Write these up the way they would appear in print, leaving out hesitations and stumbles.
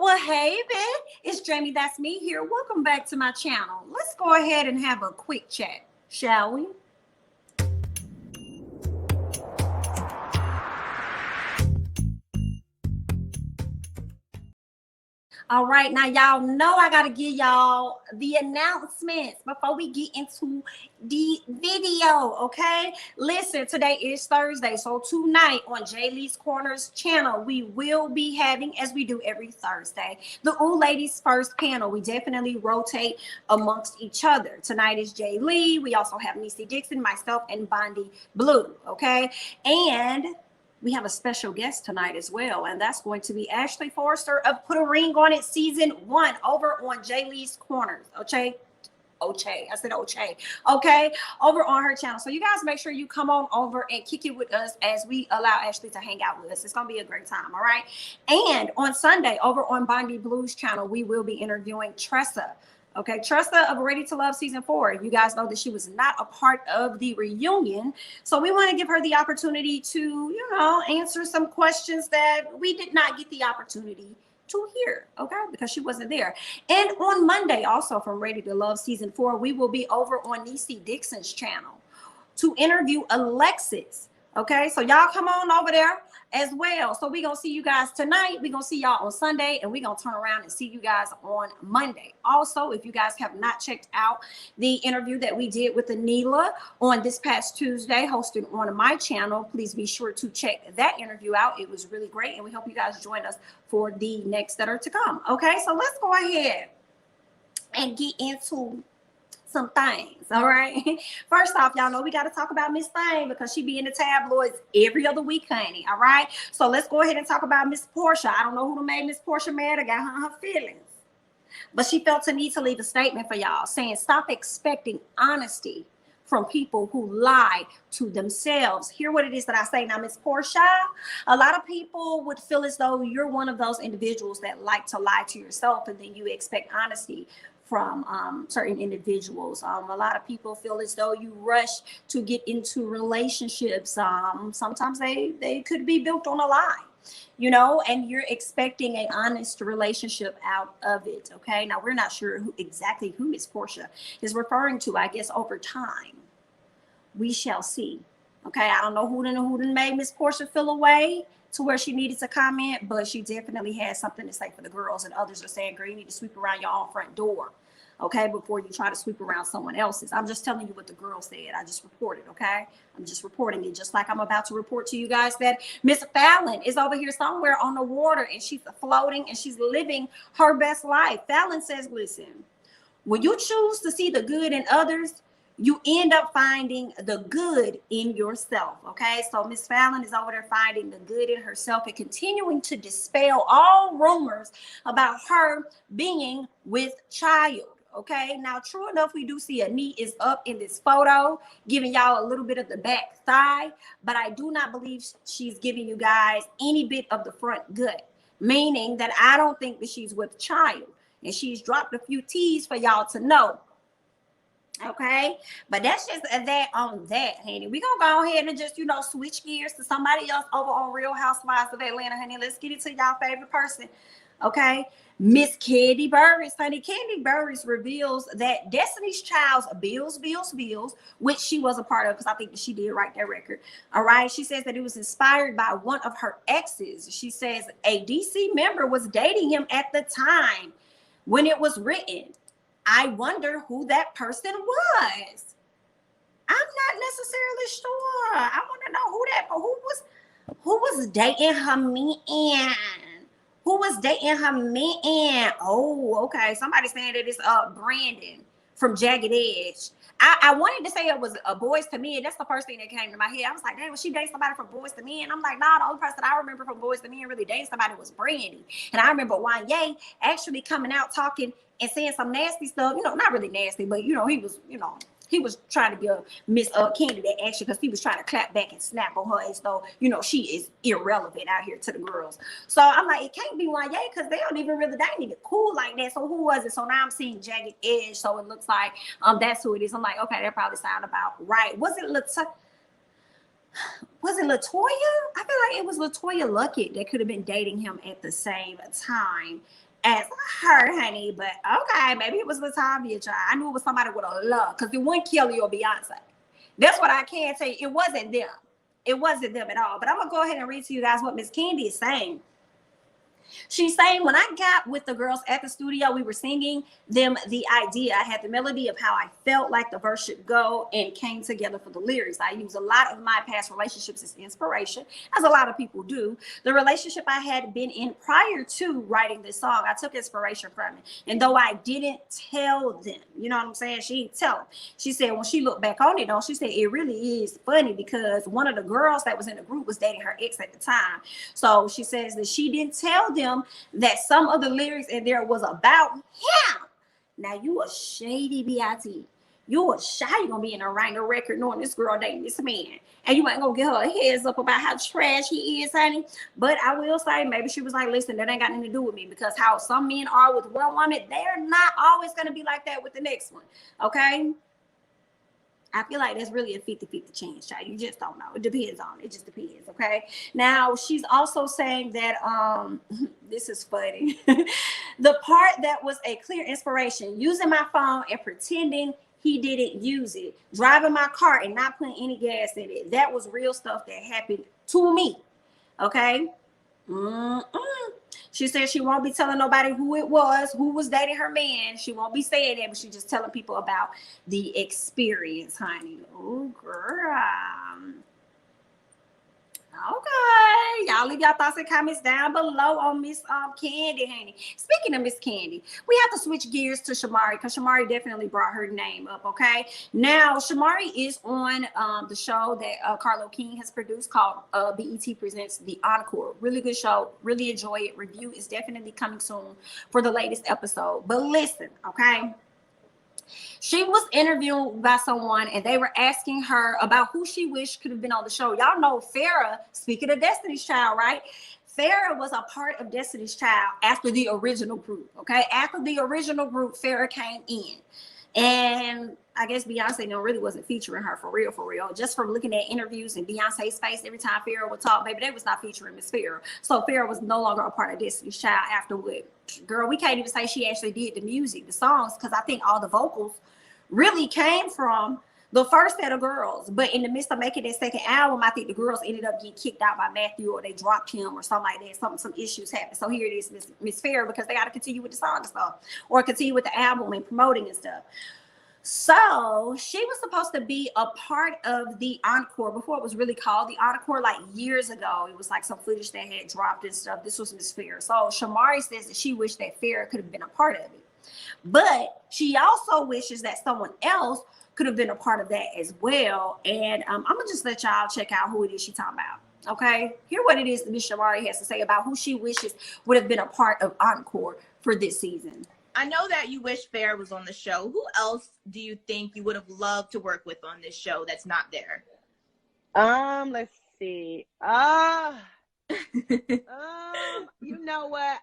Well, hey, Ben, it's Jamie, that's me here. Welcome back to my channel. Let's go ahead and have a quick chat, shall we? All right, now y'all know I gotta give y'all the announcements before we get into the video, okay? Listen, today is Thursday, so tonight on Jay Lee's Corners channel, we will be having, as we do every Thursday, the Ooh Ladies First panel. We definitely rotate amongst each other. Tonight is Jay Lee. We also have Nene Dixon, myself, and Kandi Burruss, okay? And we have a special guest tonight as well, and that's going to be Ashley Forrester of Put a Ring on It Season 1 over on Jay Lee's Corners, okay? I said okay, over on her channel. So you guys make sure you come on over and kick it with us as we allow Ashley to hang out with us. It's gonna be a great time, all right? And on Sunday over on Kandi Burruss channel, we will be interviewing Tressa. Okay, Tressa of Ready to Love Season 4. You guys know that she was not a part of the reunion. So we want to give her the opportunity to, answer some questions that we did not get the opportunity to hear, okay, because she wasn't there. And on Monday, also from Ready to Love Season 4, we will be over on Nene Dixon's channel to interview Alexis. Okay, so y'all come on over there as well. So we're gonna see you guys tonight. We're gonna see y'all on Sunday, and we're gonna turn around and see you guys on Monday. Also, if you guys have not checked out the interview that we did with Anila on this past Tuesday, hosted on my channel, please be sure to check that interview out. It was really great, and we hope you guys join us for the next that are to come. Okay, so let's go ahead and get into some things. All right, first off, y'all know we got to talk about Miss Thing because she be in the tabloids every other week, honey. All right, so let's go ahead and talk about Miss Porsha. I don't know who done made Miss Porsha mad or got her feelings, but she felt the need to leave a statement for y'all saying stop expecting honesty from people who lie to themselves. Hear what it is that I say now, Miss Porsha. A lot of people would feel as though you're one of those individuals that like to lie to yourself, and then you expect honesty from certain individuals. A lot of people feel as though you rush to get into relationships. Sometimes they could be built on a lie, and you're expecting an honest relationship out of it. Okay, now we're not sure exactly who Miss Porsha is referring to. I guess over time we shall see. Okay, I don't know who done made Miss Porsha feel away to where she needed to comment, but she definitely had something to say for the girls, and others are saying, girl, you need to sweep around your own front door, okay, before you try to sweep around someone else's. I'm just telling you what the girl said. I just reported, okay? I'm just reporting it, just like I'm about to report to you guys that Miss Fallon is over here somewhere on the water, and she's floating, and she's living her best life. Fallon says, listen, when you choose to see the good in others, you end up finding the good in yourself, okay? So Miss Fallon is over there finding the good in herself and continuing to dispel all rumors about her being with child, okay? Now, true enough, we do see a knee is up in this photo, giving y'all a little bit of the back thigh, but I do not believe she's giving you guys any bit of the front gut, meaning that I don't think that she's with child, and she's dropped a few T's for y'all to know. Okay, but that's just that on that, honey. We're gonna go ahead and just switch gears to somebody else over on Real Housewives of Atlanta, honey. Let's get into y'all favorite person. Okay, Miss Kandi Burruss, honey. Kandi Burruss reveals that Destiny's Child's Bills, which she was a part of, because I think that she did write that record. All right, she says that it was inspired by one of her exes. She says a DC member was dating him at the time when it was written. I wonder who that person was. I'm not necessarily sure. I want to know who was dating her man. Who was dating her man? Oh, okay. Somebody's saying that it's Brandon from Jagged Edge. I wanted to say it was a Boys to Men. That's the first thing that came to my head. I was like, dang, was she dating somebody from Boys to Men? I'm like, nah, the only person I remember from Boys to Men really dating somebody was Brandy. And I remember Wanye actually coming out talking and saying some nasty stuff, not really nasty, but he was trying to give Miss Kandi that action because he was trying to clap back and snap on her as though, she is irrelevant out here to the girls. So I'm like, it can't be Wanye because they don't even really, they ain't even cool like that. So who was it? So now I'm seeing Jagged Edge. So it looks like that's who it is. I'm like, okay, that probably sound about right. Was it Latoya? I feel like it was Latoya Luckett that could have been dating him at the same time as her, honey. But okay, maybe it was Latavia, child. I knew it was somebody with a love, because it wasn't Kelly or Beyonce. That's what I can tell you. It wasn't them. It wasn't them at all. But I'm gonna go ahead and read to you guys what Miss Kandi is saying. She's saying, when I got with the girls at the studio, we were singing them the idea. I had the melody of how I felt like the verse should go and came together for the lyrics. I use a lot of my past relationships as inspiration, as a lot of people do. The relationship I had been in prior to writing this song, I took inspiration from it. And though I didn't tell them, you know what I'm saying? She didn't tell them. She said, when she looked back on it, though, she said, it really is funny because one of the girls that was in the group was dating her ex at the time. So she says that she didn't tell them that some of the lyrics in there was about him. Now you a shady B.I.T. You a shy. You gonna be in a writer record knowing this girl dating this man, and you ain't gonna get her a heads up about how trash he is, honey. But I will say, maybe she was like, listen, that ain't got nothing to do with me, because how some men are with one woman, they're not always gonna be like that with the next one. Okay. I feel like that's really a 50-50 chance, child. You just don't know. It depends on it. It just depends, okay? Now, she's also saying that, this is funny. The part that was a clear inspiration, using my phone and pretending he didn't use it, driving my car and not putting any gas in it. That was real stuff that happened to me, okay? She said she won't be telling nobody who it was, who was dating her man. She won't be saying that, but she's just telling people about the experience, honey. Oh, girl. Okay, y'all leave y'all thoughts and comments down below on Miss Kandi, honey. Speaking of Miss Kandi, we have to switch gears to Shamari, because Shamari definitely brought her name up. Okay, now Shamari is on the show that Carlo King has produced called BET Presents the Encore. Really good show. Really enjoy it. Review is definitely coming soon for the latest episode. But listen, okay. She was interviewed by someone and they were asking her about who she wished could have been on the show. Y'all know Farrah, speaking of Destiny's Child, right? Farrah was a part of Destiny's Child after the original group, okay? After the original group, Farrah came in. And I guess Beyonce really wasn't featuring her for real. Just from looking at interviews and Beyonce's face every time Farrah would talk, baby, they was not featuring Miss Farrah. So Farrah was no longer a part of Destiny's Child afterward. Girl, we can't even say she actually did the music, the songs, because I think all the vocals really came from the first set of girls. But in the midst of making that second album, I think the girls ended up getting kicked out by Matthew, or they dropped him or something like that. Some issues happened. So here it is, Miss Farrah, because they got to continue with the song and stuff, or continue with the album and promoting and stuff. So she was supposed to be a part of the Encore before it was really called the Encore, like years ago. It was like some footage that had dropped and stuff. This was Miss Farrah. So Shamari says that she wished that Farrah could have been a part of it. But she also wishes that someone else could have been a part of that as well. And I'm going to just let y'all check out who it is she's talking about. Okay? Hear what it is that Miss Shamari has to say about who she wishes would have been a part of Encore for this season. I know that you wish Farrah was on the show. Who else do you think you would have loved to work with on this show that's not there? Let's see. You know what?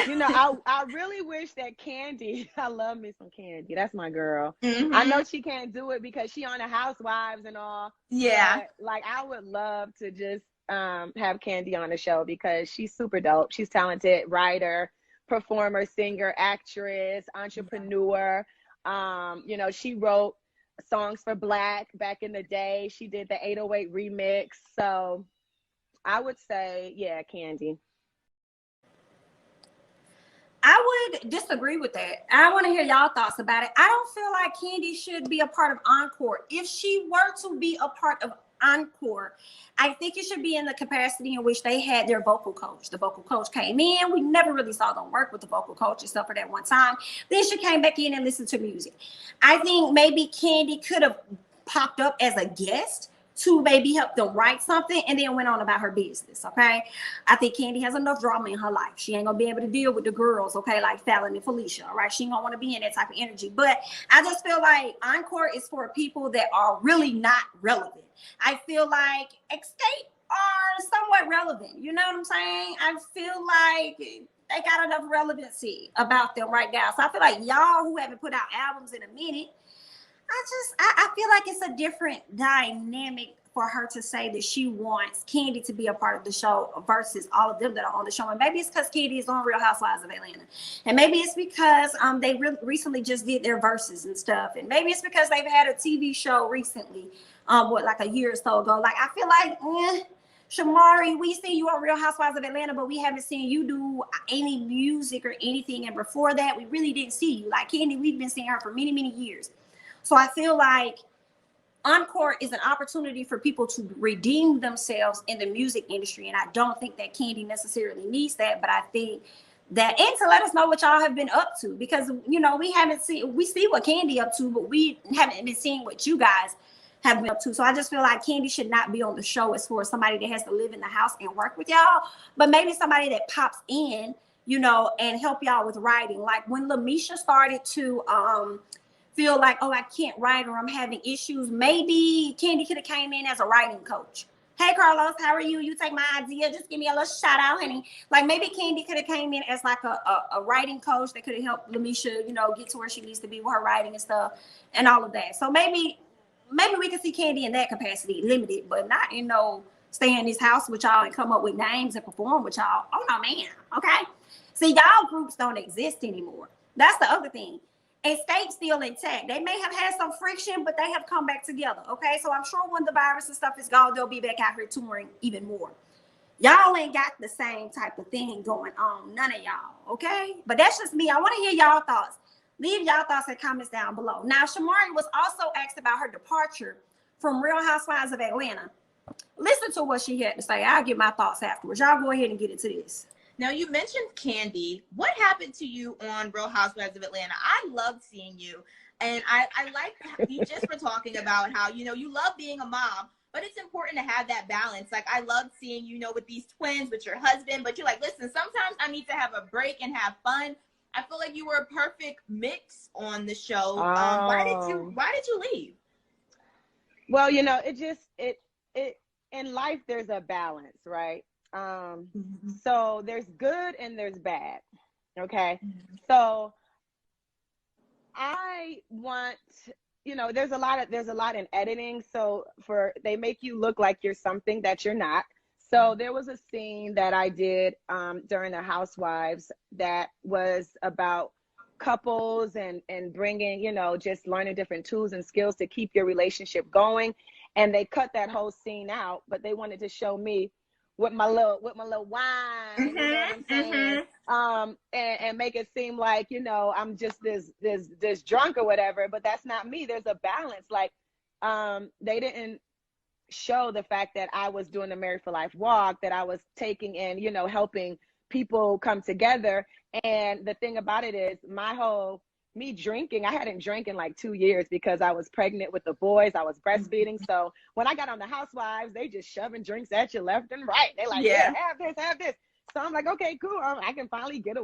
You know, I really wish that Kandi, I love me some Kandi. That's my girl. Mm-hmm. I know she can't do it because she on the Housewives and all. Yeah. But, like, I would love to just have Kandi on the show because she's super dope. She's talented writer, performer, singer, actress, entrepreneur. You know, she wrote songs for Black back in the day. She did the 808 remix. So I would say, yeah, Kandi. I would disagree with that. I want to hear y'all thoughts about it. I don't feel like Kandi should be a part of Encore. If she were to be a part of Encore, I think it should be in the capacity in which they had their vocal coach. The vocal coach came in. We never really saw them work with the vocal coach except for that one time. Then she came back in and listened to music. I think maybe Kandi could have popped up as a guest to maybe help them write something and then went on about her business, okay? I think Kandi has enough drama in her life. She ain't gonna be able to deal with the girls, okay, like Fallon and Felicia, all right? She ain't gonna wanna be in that type of energy. But I just feel like Encore is for people that are really not relevant. I feel like Escape are somewhat relevant. You know what I'm saying? I feel like they got enough relevancy about them right now. So I feel like y'all who haven't put out albums in a minute, I feel like it's a different dynamic for her to say that she wants Kandi to be a part of the show versus all of them that are on the show. And maybe it's because Kandi is on Real Housewives of Atlanta. And maybe it's because they recently just did their verses and stuff. And maybe it's because they've had a TV show recently, like a year or so ago. Like, I feel like, Shamari, we see you on Real Housewives of Atlanta, but we haven't seen you do any music or anything. And before that, we really didn't see you. Like Kandi, we've been seeing her for many, many years. So I feel like Encore is an opportunity for people to redeem themselves in the music industry. And I don't think that Kandi necessarily needs that, but I think that, and to let us know what y'all have been up to, because, you know, we see what Kandi up to, but we haven't been seeing what you guys have been up to. So I just feel like Kandi should not be on the show as for somebody that has to live in the house and work with y'all, but maybe somebody that pops in, you know, and help y'all with writing. Like when Lamisha started to feel like, oh, I can't write or I'm having issues, maybe Kandi could have came in as a writing coach. Hey, Carlos, how are you? You take my idea. Just give me a little shout out, honey. Like maybe Kandi could have came in as like a writing coach that could have helped Lamisha, you know, get to where she needs to be with her writing and stuff and all of that. So maybe we can see Kandi in that capacity, limited, but not, you know, stay in this house with y'all and come up with names and perform with y'all. Oh no, man. Okay. See, y'all groups don't exist anymore. That's the other thing. And State's still intact. They may have had some friction, but they have come back together. Okay. So I'm sure when the virus and stuff is gone, they'll be back out here touring even more. Y'all ain't got the same type of thing going on. None of y'all. Okay. But that's just me. I want to hear y'all thoughts. Leave y'all thoughts and comments down below. Now, Shamari was also asked about her departure from Real Housewives of Atlanta. Listen to what she had to say. I'll get my thoughts afterwards. Y'all go ahead and get into this. Now, you mentioned Kandi. What happened to you on Real Housewives of Atlanta? I loved seeing you. And I like you just were talking about how, you know, you love being a mom, but it's important to have that balance. Like, I love seeing, you know, with these twins, with your husband, but you're like, listen, sometimes I need to have a break and have fun. I feel like you were a perfect mix on the show. Why did you leave? Well, you know, it in life, there's a balance, right? So there's good and there's bad. Okay. So I want, you know, there's a lot in editing. So they make you look like you're something that you're not. So there was a scene that I did during the Housewives that was about couples and bringing, you know, just learning different tools and skills to keep your relationship going. And they cut that whole scene out, but they wanted to show me with my little wine, you know what I'm saying? And make it seem like, you know, I'm just this drunk or whatever, but that's not me. There's a balance. Like, they didn't show the fact that I was doing the Married for Life walk, that I was taking in, you know, helping people come together. And the thing about it is me drinking, I hadn't drank in like 2 years because I was pregnant with the boys. I was breastfeeding. So when I got on the Housewives, they just shoving drinks at you left and right. They like, yeah, have this. So I'm like, okay, cool. I can finally get a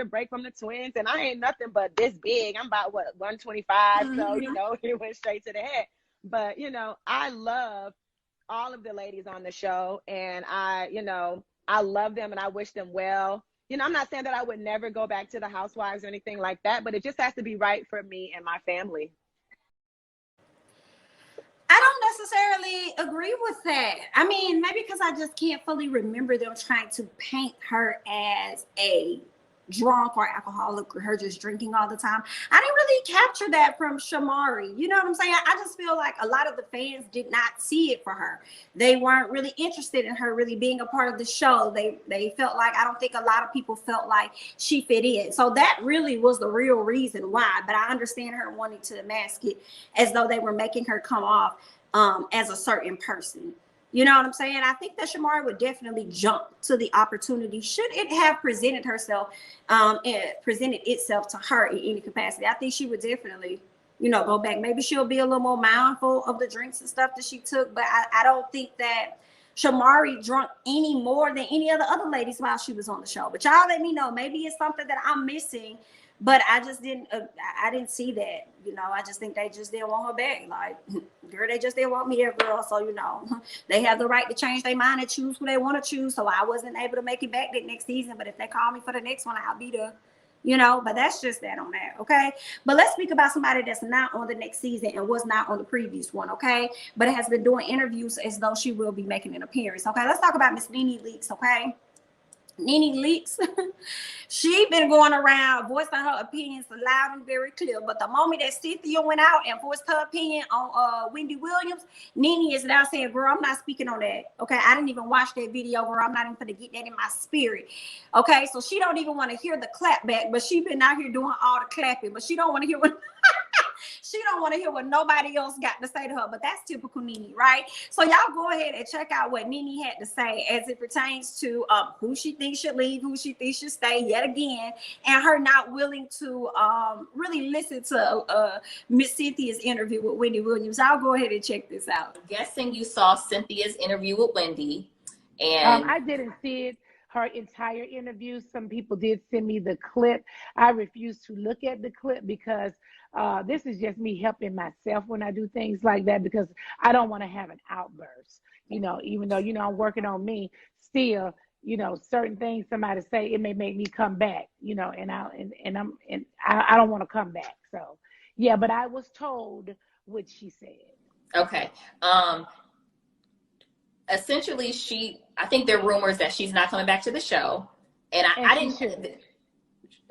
break from the twins. And I ain't nothing but this big. I'm about 125. So, you know, it went straight to the head. But, you know, I love all of the ladies on the show, and I love them and I wish them well. You know, I'm not saying that I would never go back to the Housewives or anything like that, but it just has to be right for me and my family. I don't necessarily agree with that. I mean, maybe because I just can't fully remember them trying to paint her as a drunk or alcoholic or her just drinking all the time. I didn't really capture that from Shamari. You know what I'm saying? I just feel like a lot of the fans did not see it for her. They weren't really interested in her really being a part of the show. They felt like, I don't think a lot of people felt like she fit in. So that really was the real reason why. But I understand her wanting to mask it as though they were making her come off as a certain person. You know what I'm saying? I think that Shamari would definitely jump to the opportunity should it have presented itself to her in any capacity. I think she would definitely, you know, go back. Maybe she'll be a little more mindful of the drinks and stuff that she took, but I don't think that Shamari drunk any more than any of the other ladies while she was on the show. But y'all let me know. Maybe it's something that I'm missing, but I just didn't. I didn't see that. You know, I just think they just didn't want her back. Like, girl, they just didn't want me there, girl. So, you know, they have the right to change their mind and choose who they want to choose. So I wasn't able to make it back that next season. But if they call me for the next one, I'll be there. you know, but that's just that on that, okay? But let's speak about somebody that's not on the next season and was not on the previous one, okay? But has been doing interviews as though she will be making an appearance, okay? Let's talk about Miss Nene Leakes, okay? Nene Leakes, she been going around voicing her opinions loud and very clear. But the moment that Cynthia went out and voiced her opinion on Wendy Williams, Nene is now saying, girl, I'm not speaking on that. Okay, I didn't even watch that video, girl. I'm not even going to get that in my spirit. Okay, so she don't even want to hear the clap back, but she been out here doing all the clapping, but she don't want to hear what she don't want to hear what nobody else got to say to her. But that's typical Nene, right? So y'all go ahead and check out what Nene had to say as it pertains to who she thinks should leave, who she thinks should stay yet again, and her not willing to really listen to Miss Cynthia's interview with Wendy Williams. I'll go ahead and check this out. I'm guessing you saw Cynthia's interview with Wendy, and I didn't see it. Her entire interview. Some people did send me the clip. I refuse to look at the clip because this is just me helping myself when I do things like that, because I don't want to have an outburst. You know, even though, you know, I'm working on me still, you know, certain things somebody say, it may make me come back, you know, and I don't want to come back. So yeah, but I was told what she said. Okay. Essentially, I think there are rumors that she's not coming back to the show, and I didn't.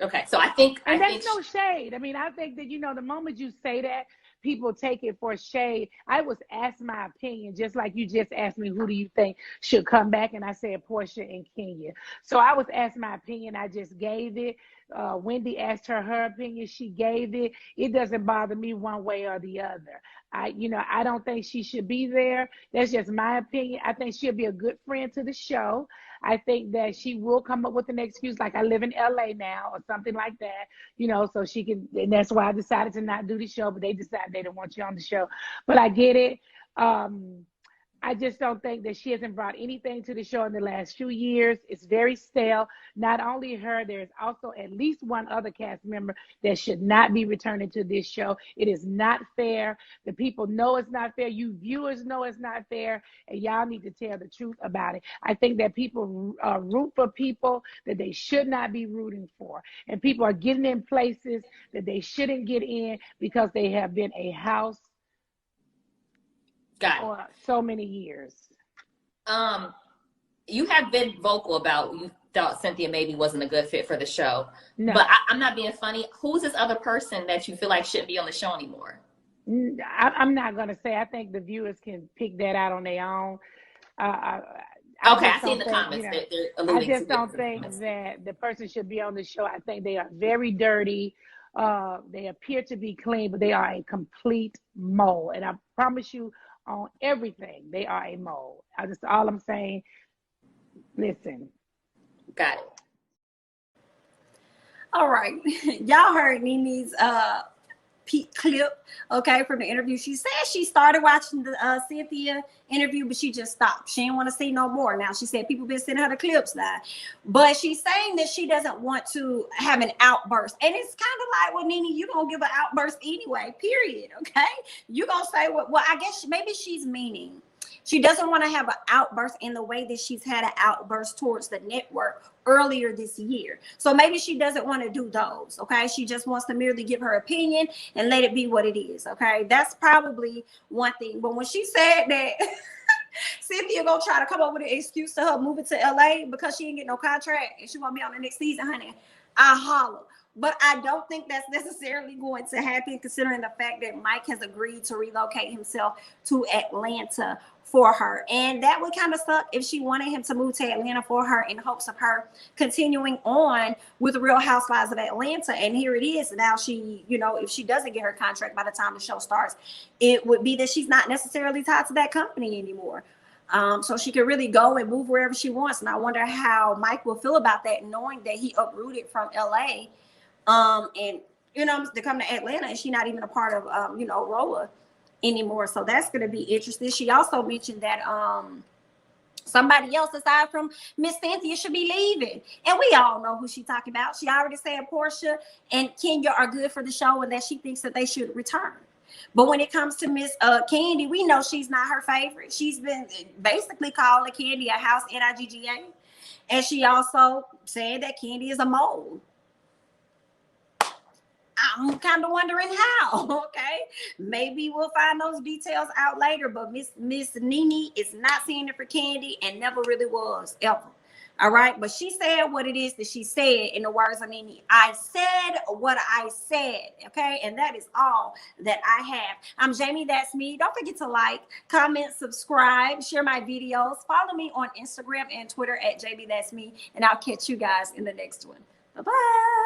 Okay, so I think no shade. I mean, I think that, you know, the moment you say that, people take it for shade. I was asked my opinion, just like you just asked me, who do you think should come back? And I said Porsha and Kenya. So I was asked my opinion. I just gave it. Wendy asked her opinion. She gave it. It doesn't bother me one way or the other. I don't think she should be there. That's just my opinion. I think she'll be a good friend to the show. I think that she will come up with an excuse, like I live in LA now or something like that, you know, so she can, and that's why I decided to not do the show, but they decided they didn't want you on the show. But I get it. I just don't think that she hasn't brought anything to the show in the last few years. It's very stale. Not only her, there's also at least one other cast member that should not be returning to this show. It is not fair. The people know it's not fair. You viewers know it's not fair, and y'all need to tell the truth about it. I think that people root for people that they should not be rooting for, and people are getting in places that they shouldn't get in because they have been a house for so many years. You have been vocal about you thought Cynthia maybe wasn't a good fit for the show. No. But I'm not being funny. Who's this other person that you feel like shouldn't be on the show anymore? I'm not going to say. I think the viewers can pick that out on their own. I see in the comments that they're alluding to. I just don't think that the person should be on the show. I think they are very dirty. They appear to be clean, but they are a complete mole. And I promise you, on everything, they are a mole. All I'm saying, listen. Got it. All right. Y'all heard Nene's clip, okay, from the interview. She said she started watching the Cynthia interview, but she just stopped. She didn't want to see no more. Now, she said people been sending her the clips now. But she's saying that she doesn't want to have an outburst. And it's kind of like, well, Nene, you're going to give an outburst anyway, period, okay? You're going to say, well, I guess maybe she's meaning she doesn't want to have an outburst in the way that she's had an outburst towards the network earlier this year. So maybe she doesn't want to do those, okay? She just wants to merely give her opinion and let it be what it is, okay? That's probably one thing. But when she said that Cynthia gonna try to come up with an excuse to her moving to LA because she didn't get no contract and she won't be on the next season, honey, I holler. But I don't think that's necessarily going to happen, considering the fact that Mike has agreed to relocate himself to Atlanta for her. And that would kind of suck if she wanted him to move to Atlanta for her in hopes of her continuing on with the Real Housewives of Atlanta. And here it is. Now she, you know, if she doesn't get her contract by the time the show starts, it would be that she's not necessarily tied to that company anymore. So she can really go and move wherever she wants. And I wonder how Mike will feel about that, knowing that he uprooted from LA and, you know, to come to Atlanta, and she's not even a part of, you know, RHOA anymore. So that's going to be interesting. She also mentioned that somebody else aside from Miss Cynthia should be leaving. And we all know who she's talking about. She already said Porsha and Kenya are good for the show and that she thinks that they should return. But when it comes to Miss Kandi, we know she's not her favorite. She's been basically calling Kandi a house NIGGA. And she also said that Kandi is a mole. I'm kind of wondering how. Okay, maybe we'll find those details out later. But Miss Nene is not seeing it for Kandi and never really was ever. All right, but she said what it is that she said. In the words of Nene, I said what I said. Okay, and that is all that I have. I'm Jamie. That's me. Don't forget to like, comment, subscribe, share my videos. Follow me on Instagram and Twitter at JB. That's me, and I'll catch you guys in the next one. Bye bye.